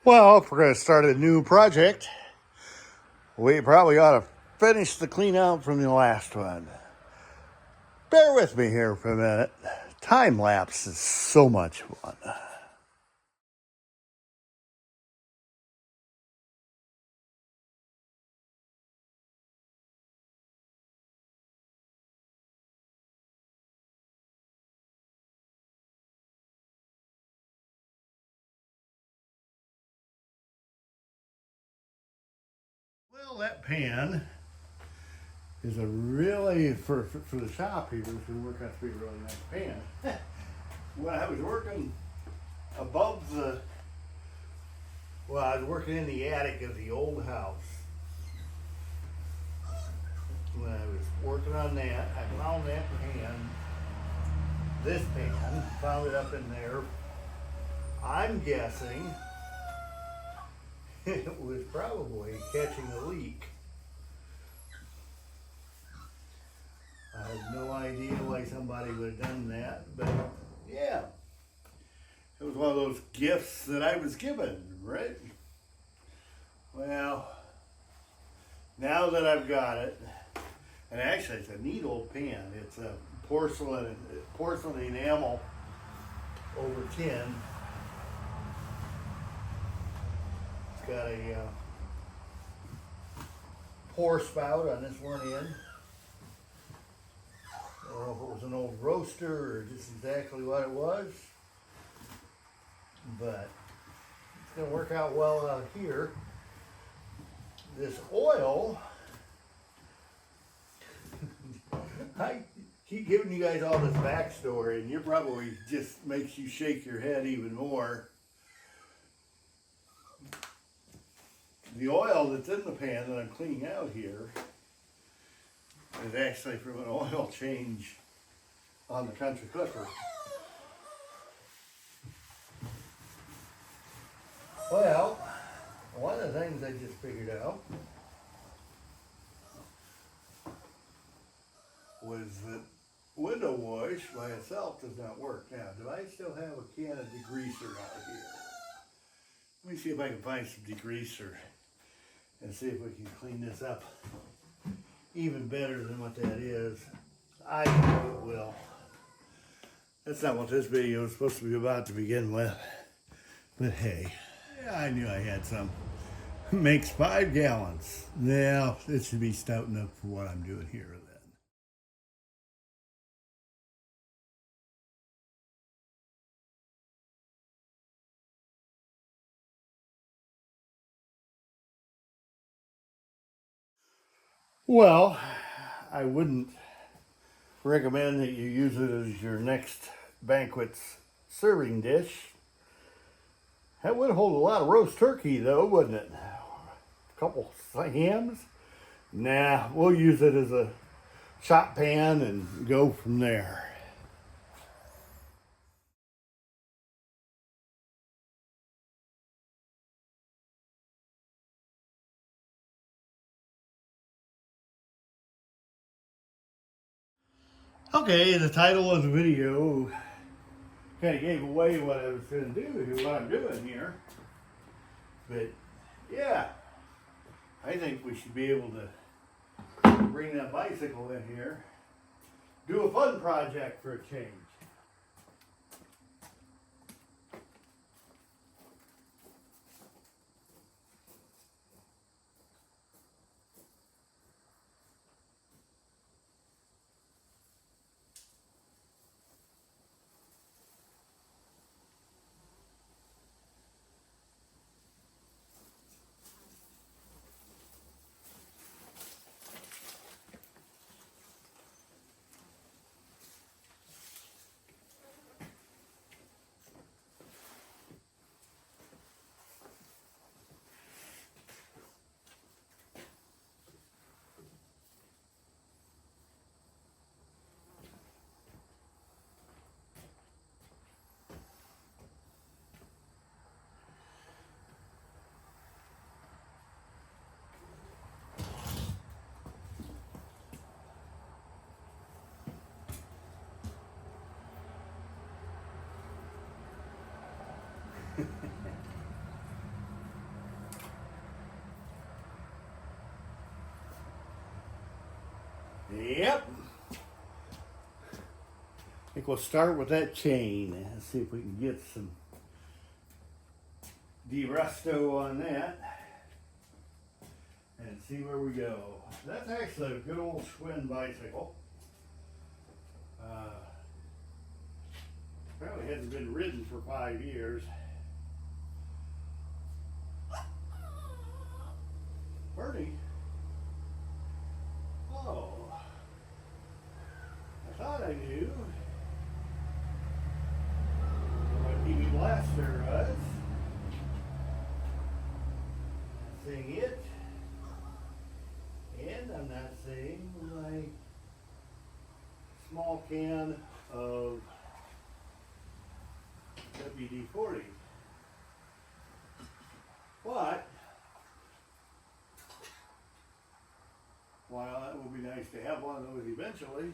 Well, if we're going to start a new project, we probably ought to finish the clean out from the last one. Bear with me here for a minute. Time lapse is so much fun. Well, that pan is a really, for the shop here, it's going to work out to be a really nice pan. When I was working above I was working in the attic of the old house. When I was working on that, I found that pan, this pan, found it up in there. I'm guessing it was probably catching a leak. I have no idea why somebody would have done that, but yeah, it was one of those gifts that I was given, right? Well, now that I've got it, and actually it's a neat old pan. It's a porcelain enamel over tin. It's got a pour spout on this one end. I don't know if it was an old roaster or just exactly what it was, but it's going to work out well out here. This oil, I keep giving you guys all this backstory, and you probably just makes you shake your head even more. The oil that's in the pan that I'm cleaning out here is actually from an oil change on the Country Clipper. Well, one of the things I just figured out was that window wash by itself does not work. Now, do I still have a can of degreaser out here? Let me see if I can find some degreaser and see if we can clean this up even better than what that is. I know it will. That's not what this video is supposed to be about to begin with. But hey, yeah, I knew I had some. Makes 5 gallons. Now, it should be stout enough for what I'm doing here then. Well, I wouldn't recommend that you use it as your next banquet's serving dish. That would hold a lot of roast turkey though, wouldn't it? A couple hams? Nah, we'll use it as a chop pan and go from there. Okay, the title of the video kind of gave away what I was going to do, what I'm doing here. But yeah, I think we should be able to bring that bicycle in here, do a fun project for a change. Yep. I think we'll start with that chain and see if we can get some de-resto on that and see where we go. That's actually a good old Schwinn bicycle. Probably hasn't been ridden for 5 years. Bertie. Oh. I thought I knew what TV Blaster was. Not seeing it. And I'm not seeing my small can of WD-40. But while that will be nice to have one of those eventually,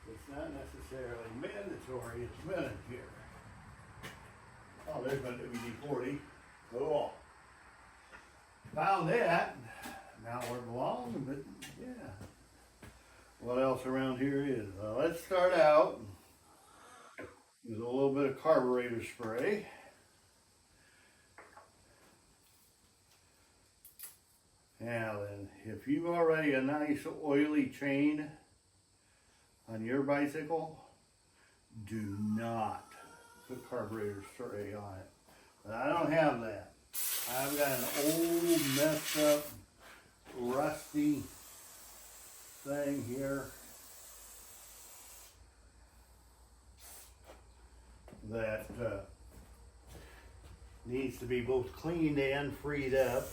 it's not necessarily mandatory at the minute here. Oh, there's my WD-40. Cool. Found that. Not where it belongs, but yeah. What else around here is? Let's start out with a little bit of carburetor spray. Now then, if you've already a nice oily chain on your bicycle, do not put carburetor spray on it. But I don't have that. I've got an old, messed up, rusty thing here that needs to be both cleaned and freed up.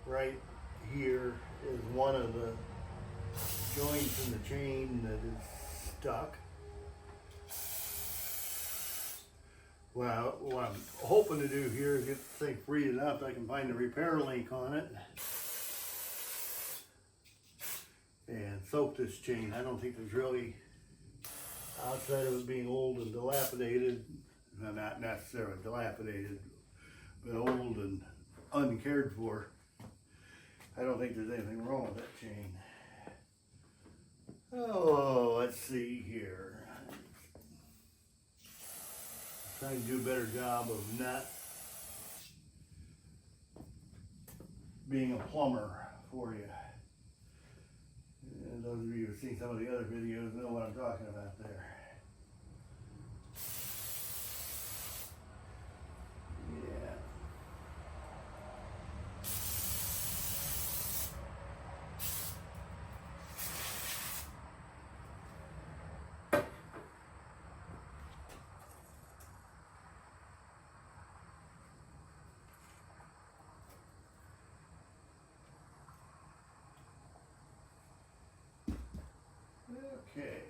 Right here is one of the joints in the chain that is stuck. Well, what I'm hoping to do here is get the thing freed enough I can find a repair link on it and soak this chain. I don't think there's really, outside of it being old and dilapidated, no, not necessarily dilapidated, but old and uncared for, I don't think there's anything wrong with that chain. Oh, let's see here. Trying to do a better job of not being a plumber for you. And those of you who've seen some of the other videos know what I'm talking about there. Yeah. Okay.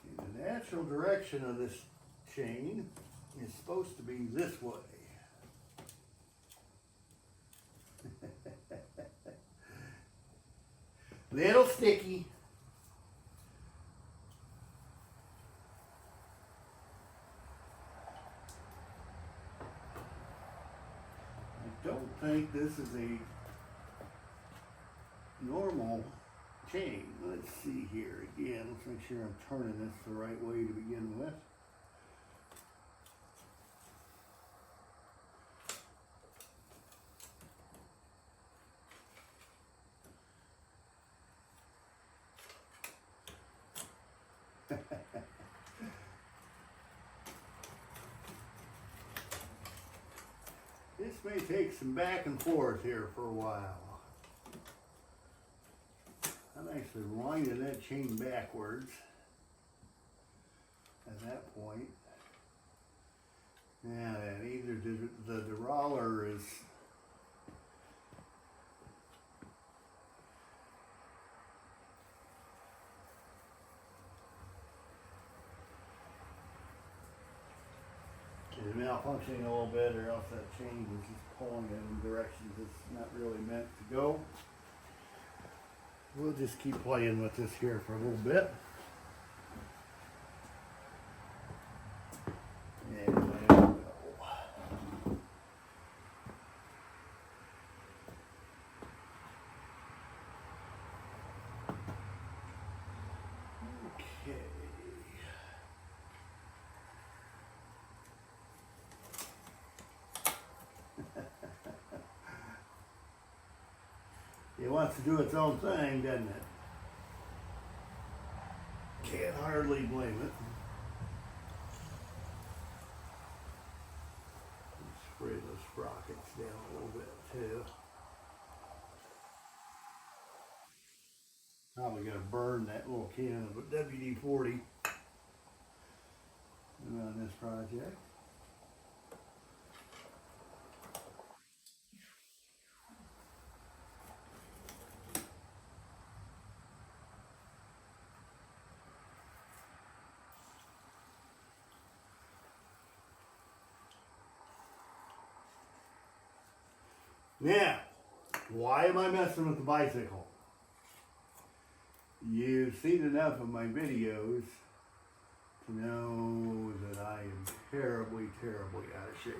See, the natural direction of this chain is supposed to be this way. Little sticky. I don't think this is a normal chain. Let's see here again. Let's make sure I'm turning this the right way to begin with. This may take some back and forth here for a while. I'm actually winding that chain backwards at that point. Now, and either the derailleur is malfunctioning a little bit, or else that chain is just pulling in directions it's not really meant to go. We'll just keep playing with this here for a little bit. And there we go. wants to do its own thing, doesn't it? Can't hardly blame it. Spray those sprockets down a little bit too. Probably gonna burn that little can of WD-40 on this project. Now, why am I messing with the bicycle? You've seen enough of my videos to know that I am terribly, terribly out of shape.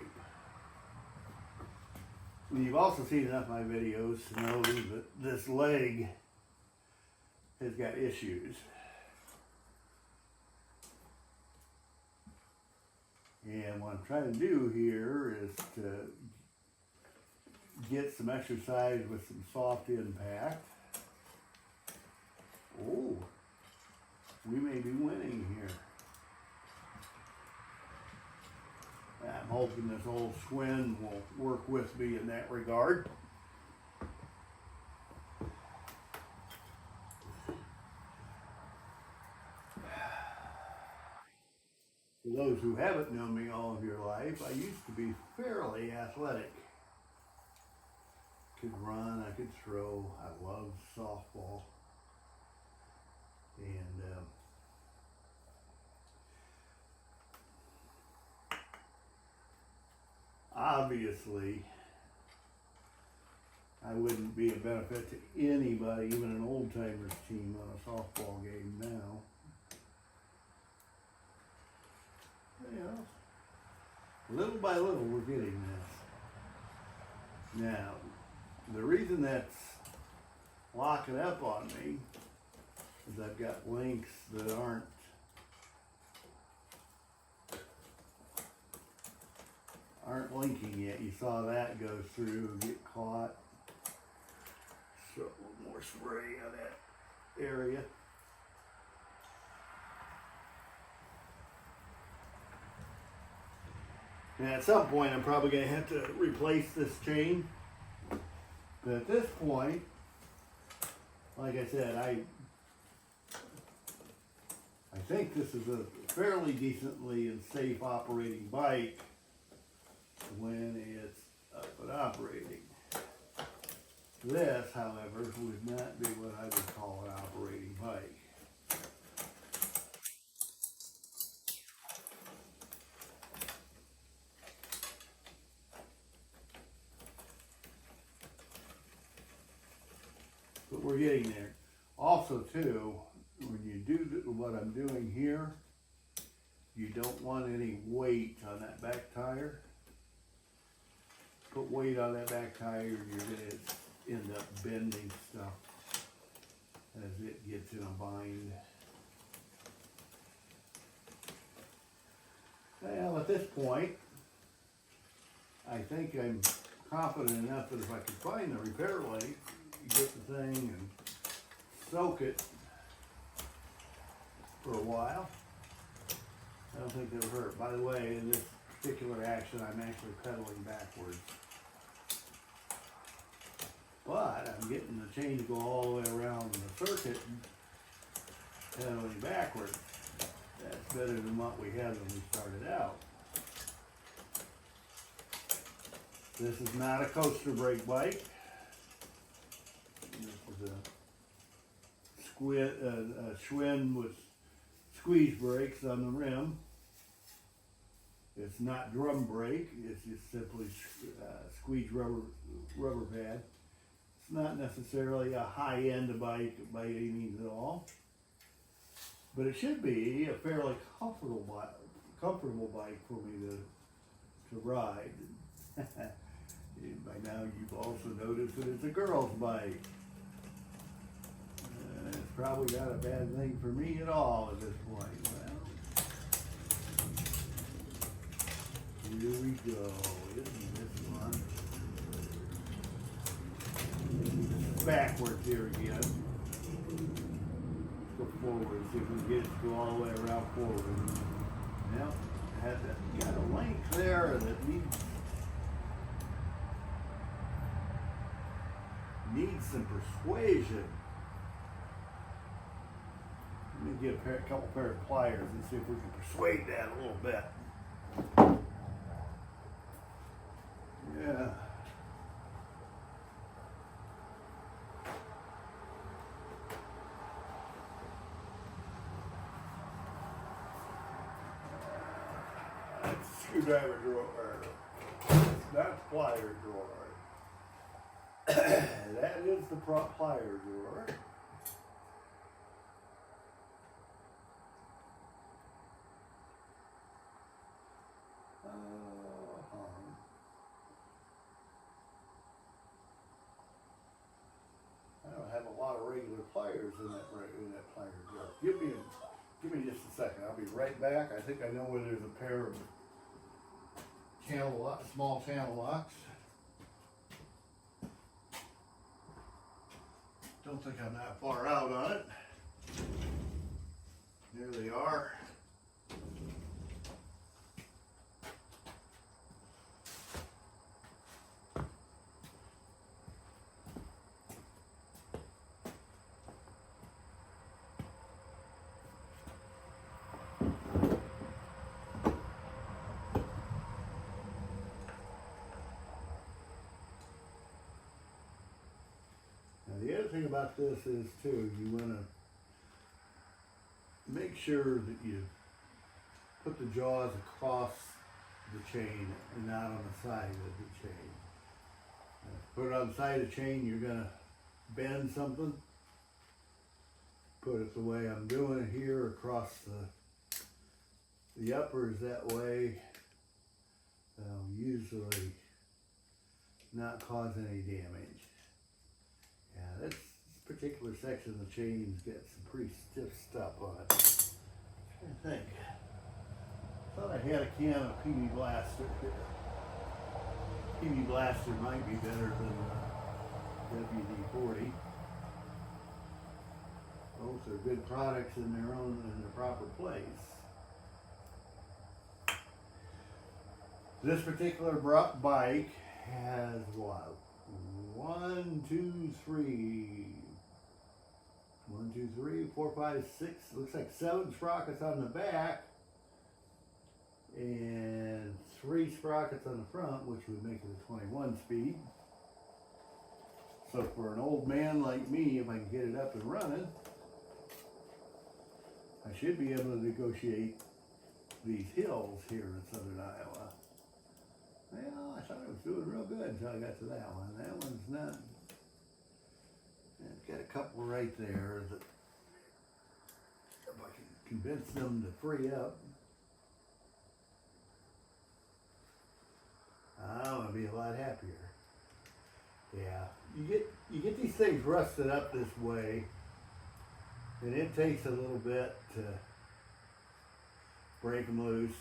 And you've also seen enough of my videos to know that this leg has got issues. And what I'm trying to do here is to get some exercise with some soft impact. Oh, we may be winning here. I'm hoping this old Schwinn will work with me in that regard. For those who haven't known me all of your life, I used to be fairly athletic. Could run, I could throw, I loved softball. And obviously, I wouldn't be a benefit to anybody, even an old-timers team on a softball game now. You know, little by little, we're getting this. Now, the reason that's locking up on me is I've got links that aren't linking yet. You saw that go through and get caught. So a little more spray on that area. And at some point I'm probably going to have to replace this chain. But at this point, like I said, I think this is a fairly decently and safe operating bike when it's up and operating. This, however, would not be what I would call an operating bike. But we're getting there. Also, too, when you do what I'm doing here, you don't want any weight on that back tire. Put weight on that back tire, you're going to end up bending stuff as it gets in a bind. Well, at this point, I think I'm confident enough that if I could find the repair link, get the thing and soak it for a while, I don't think that would hurt. By the way, in this particular action, I'm actually pedaling backwards. But I'm getting the chain to go all the way around the circuit and pedaling backwards. That's better than what we had when we started out. This is not a coaster brake bike. This is a Schwinn with squeeze brakes on the rim. It's not drum brake, it's just simply squeeze rubber pad. It's not necessarily a high-end bike by any means at all, but it should be a fairly comfortable bike for me to ride. By now you've also noticed that it's a girl's bike. It's probably not a bad thing for me at all at this point. Well, here we go. Isn't this one? backwards here again. Go forward, see if we can get it to go all the way around forward. Now, got a length there that needs some persuasion. Let me get a couple pair of pliers and see if we can persuade that a little bit. Yeah. That's a screwdriver drawer. Not plier drawer. That is the plier drawer. I don't have a lot of regular pliers in that plier drawer. Give me just a second. I'll be right back. I think I know where there's a pair of small channel locks. Don't think I'm that far out on it. There they are. The other thing about this is too, you want to make sure that you put the jaws across the chain and not on the side of the chain. Put it on the side of the chain, you're going to bend something. Put it the way I'm doing it here across the uppers that way. Usually not cause any damage. Yeah, this particular section of the chain's got some pretty stiff stuff on it. I think. Thought I had a can of PB Blaster here. PB Blaster might be better than WD-40. Both are good products in their proper place. This particular bike has what? 1, 2, 3. 1, 2, 3, 4, 5, 6. Looks like 7 sprockets on the back. And 3 sprockets on the front, which would make it a 21 speed. So for an old man like me, if I can get it up and running, I should be able to negotiate these hills here in southern Iowa. Well, I thought I was doing real good until I got to that one. That one's not. It's got a couple right there that if I can convince them to free up, I'm gonna be a lot happier. Yeah, you get these things rusted up this way, and it takes a little bit to break them loose.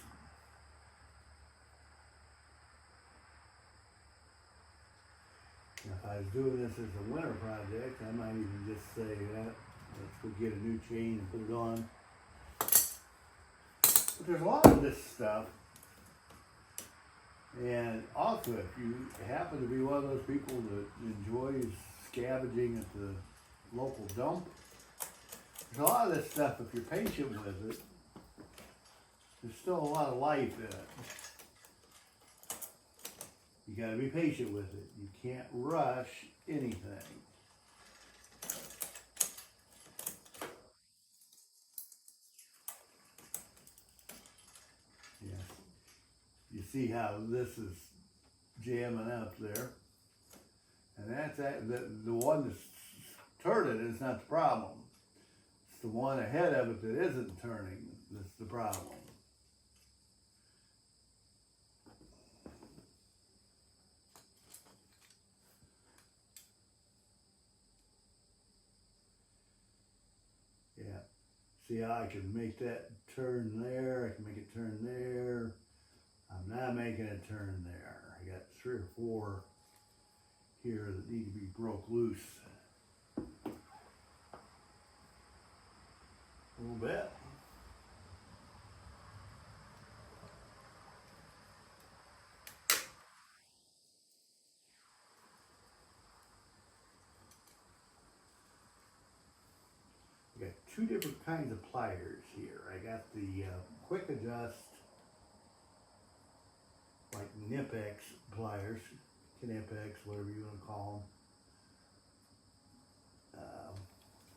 Now, if I was doing this as a winter project, I might even just say, let's go get a new chain and put it on. But there's a lot of this stuff. And also, if you happen to be one of those people that enjoys scavenging at the local dump, there's a lot of this stuff, if you're patient with it, there's still a lot of life in it. You gotta be patient with it. You can't rush anything. Yeah. You see how this is jamming up there. And that's the one that's turning is not the problem. It's the one ahead of it that isn't turning that's the problem. Yeah, see how I can make that turn there, I can make it turn there. I'm not making it turn there. I got 3 or 4 here that need to be broke loose. a little bit. I got two different kinds of pliers here. I got the quick adjust, like Nipex pliers, Knipex, whatever you want to call them.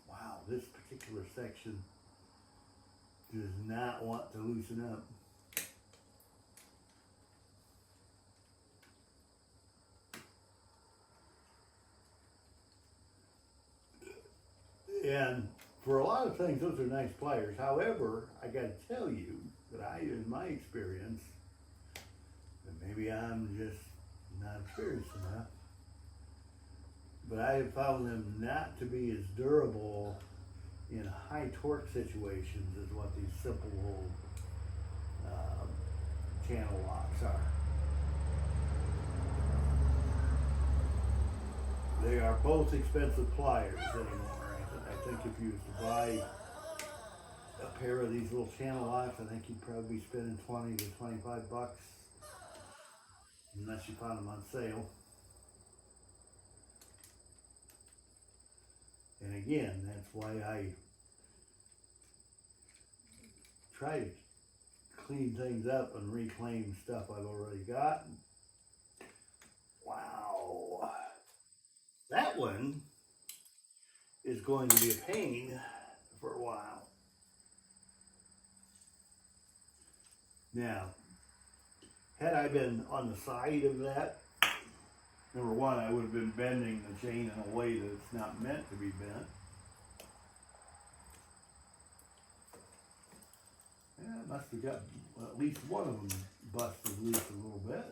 Wow, this particular section does not want to loosen up. And for a lot of things, those are nice pliers. However, I got to tell you that in my experience, and maybe I'm just not experienced enough, but I have found them not to be as durable in high torque situations as what these simple old channel locks are. They are both expensive pliers anymore. I think if you was to buy a pair of these little channel locks, I think you'd probably be spending 20 to 25 bucks, unless you found them on sale. And again, that's why I try to clean things up and reclaim stuff I've already got. Wow. That one is going to be a pain for a while. Now, had I been on the side of that, number one, I would have been bending the chain in a way that it's not meant to be bent. Yeah, I must have got at least one of them busted loose a little bit.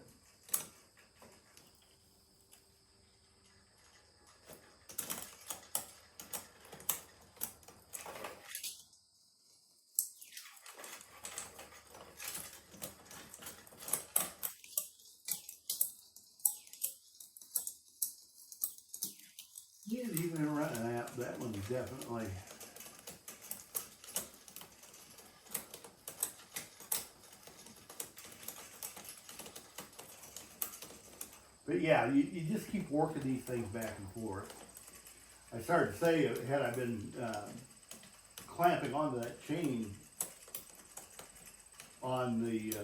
Yeah, even around that one's definitely. But yeah, you just keep working these things back and forth. I started to say, had I been clamping onto that chain on the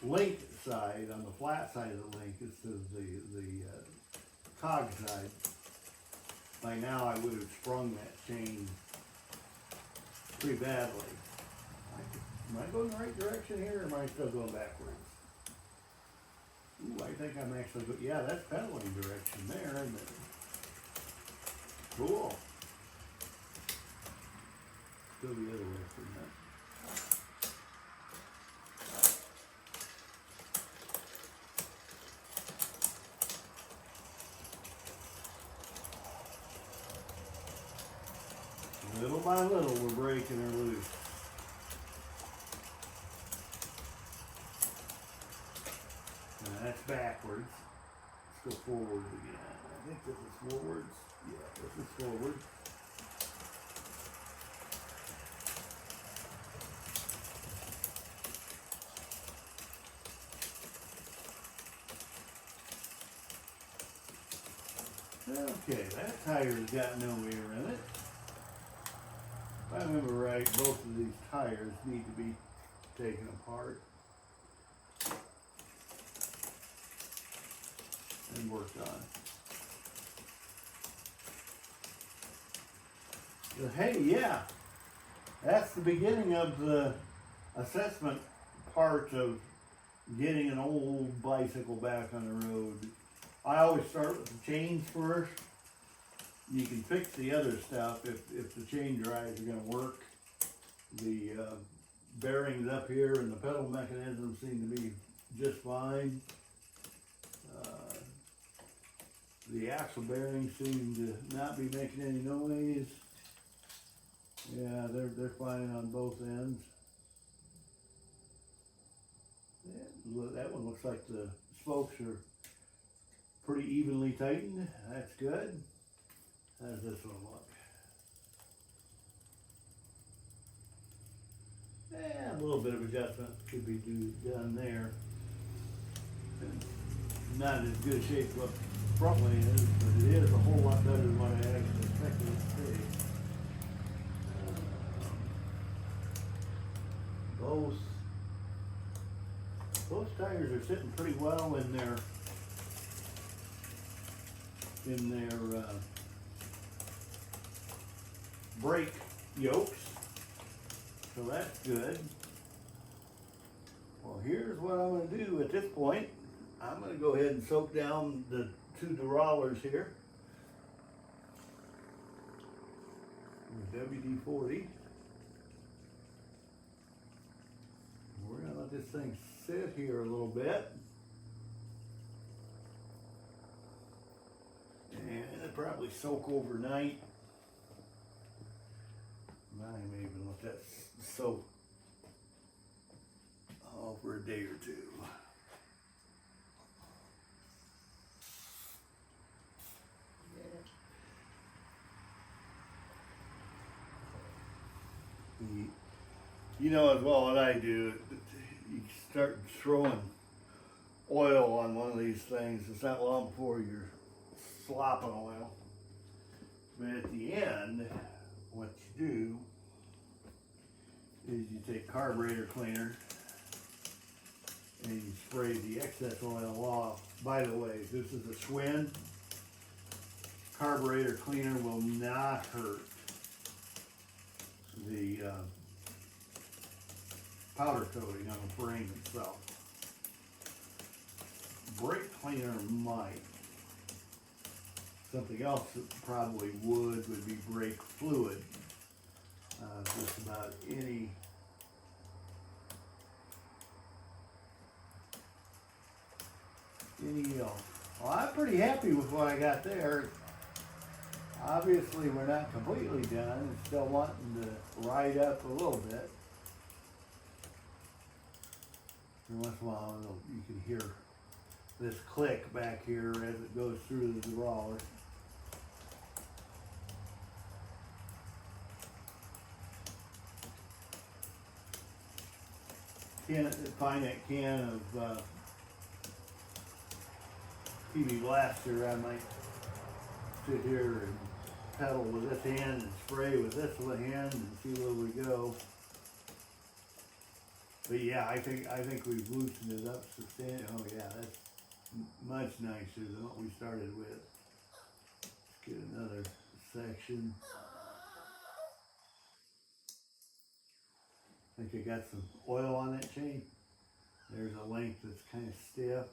link side, on the flat side of the link instead of the cog side, by now I would have sprung that chain pretty badly. Am I going the right direction here, or am I still going backwards? Ooh, I think I'm actually, yeah, that's pedaling direction there, isn't it? Cool. Go the other way from that. Little by little, we're breaking her loose. Now that's backwards. Let's go forward again. I think this is forwards. Yeah, this is forward. Okay, that tire's got no air in it. If I remember right, both of these tires need to be taken apart and worked on. But hey, yeah, that's the beginning of the assessment part of getting an old bicycle back on the road. I always start with the chains first. You can fix the other stuff if the chain drives are going to work. The bearings up here and the pedal mechanism seem to be just fine. The axle bearings seem to not be making any noise. Yeah, they're fine on both ends. Yeah, that one looks like the spokes are pretty evenly tightened. That's good. How does this one look? a little bit of adjustment could be done there. And not as good a shape as what the front one is, but it is a whole lot better than what I actually expected it to be. Both tires are sitting pretty well in their brake yokes, so that's good. Well, here's what I'm going to do at this point. I'm going to go ahead and soak down the two derailleurs here with WD-40. We're going to let this thing sit here a little bit. And it'll probably soak overnight. I may even let that soak for a day or two. You know as well as I do, you start throwing oil on one of these things, it's not long before you're slopping oil. But at the end, what you do is you take carburetor cleaner and you spray the excess oil off. By the way, this is a Schwinn. Carburetor cleaner will not hurt the powder coating on the frame itself. Brake cleaner might. Something else that probably would be brake fluid. Just about any well, I'm pretty happy with what I got there. Obviously we're not completely done and still wanting to ride up a little bit. And once in a while you can hear this click back here as it goes through the derailleur. Find that can of PB Blaster. I might sit here and pedal with this hand and spray with this hand and see where we go. But yeah, I think we've loosened it up substantially. Oh yeah, that's much nicer than what we started with. Let's get another section. I think I got some oil on that chain. There's a length that's kind of stiff.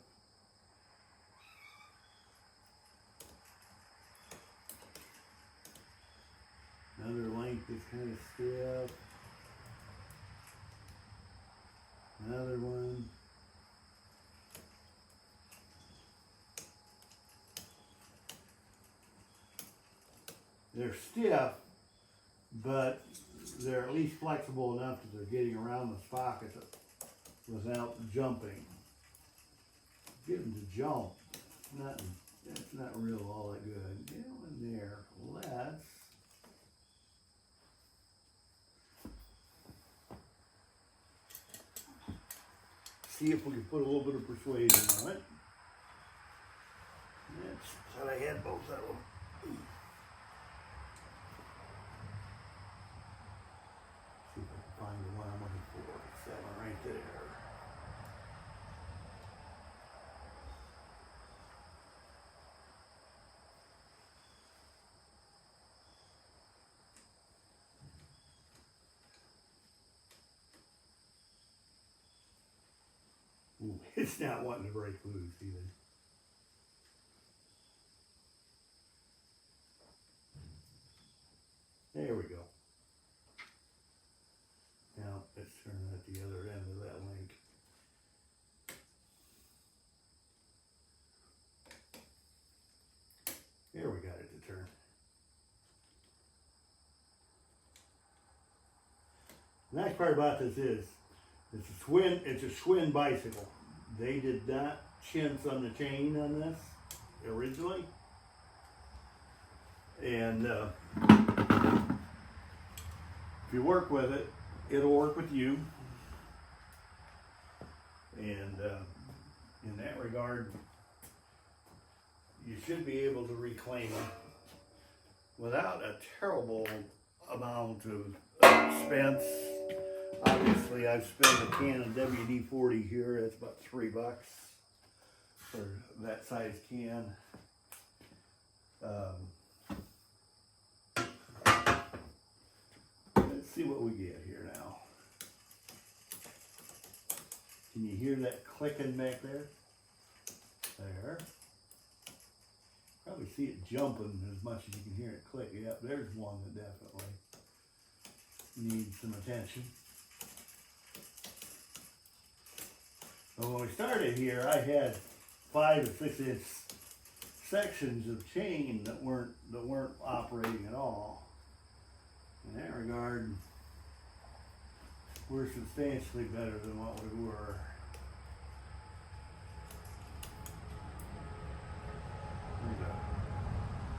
Another length that's kind of stiff. Another one. They're stiff, but they're at least flexible enough that they're getting around the sprocket without jumping. Get them to jump. That's not real all that good. Get them in there. Let's see if we can put a little bit of persuasion on it. That's what I had both of them. See if I can find the one I'm looking for. It's that one right there. Ooh, it's not wanting to break loose either. There we go. Now let's turn it at the other end of that link. There we got it to turn. The nice part about this is it's a Schwinn bicycle. They did not chintz on the chain on this originally. And if you work with it, it'll work with you. And in that regard, you should be able to reclaim them without a terrible amount of expense. Obviously, I've spent a can of WD-40 here. That's about $3 for that size can. Let's see what we get here now. Can you hear that clicking back there? There. Probably see it jumping as much as you can hear it click. Yep, there's one that definitely needs some attention. So when we started here, I had 5 or 6 inch sections of chain that weren't operating at all. In that regard, we're substantially better than what we were.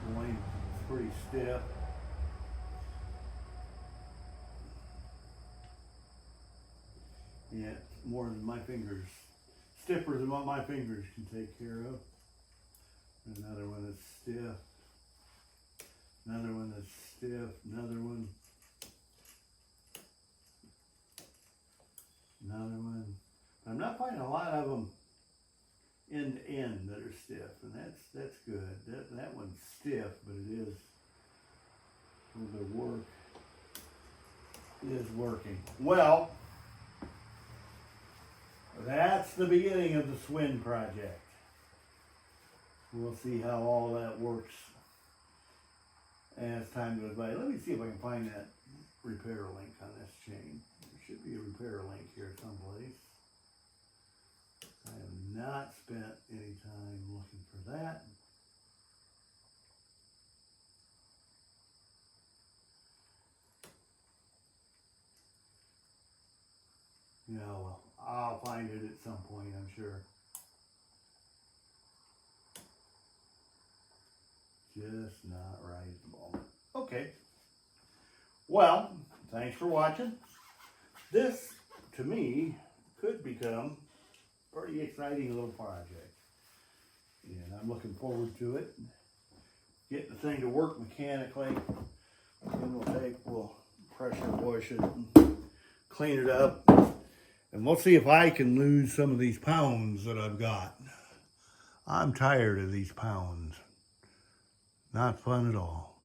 The length is pretty stiff. Yeah, more than my fingers, stiffer than what my fingers can take care of. Another one that's stiff. Another one that's stiff. Another one. Another one. I'm not finding a lot of them end to end that are stiff, and that's good. That one's stiff, but it is the work is working. Well, that's the beginning of the Schwinn project. We'll see how all that works as time goes by. Let me see if I can find that repair link on this chain. There should be a repair link here someplace. I have not spent any time looking for that. Yeah, well, I'll find it at some point, I'm sure. Just not right at the moment. Okay. Well, thanks for watching. This, to me, could become a pretty exciting little project. And I'm looking forward to it. Getting the thing to work mechanically. Then we'll pressure wash it and clean it up. And we'll see if I can lose some of these pounds that I've got. I'm tired of these pounds. Not fun at all.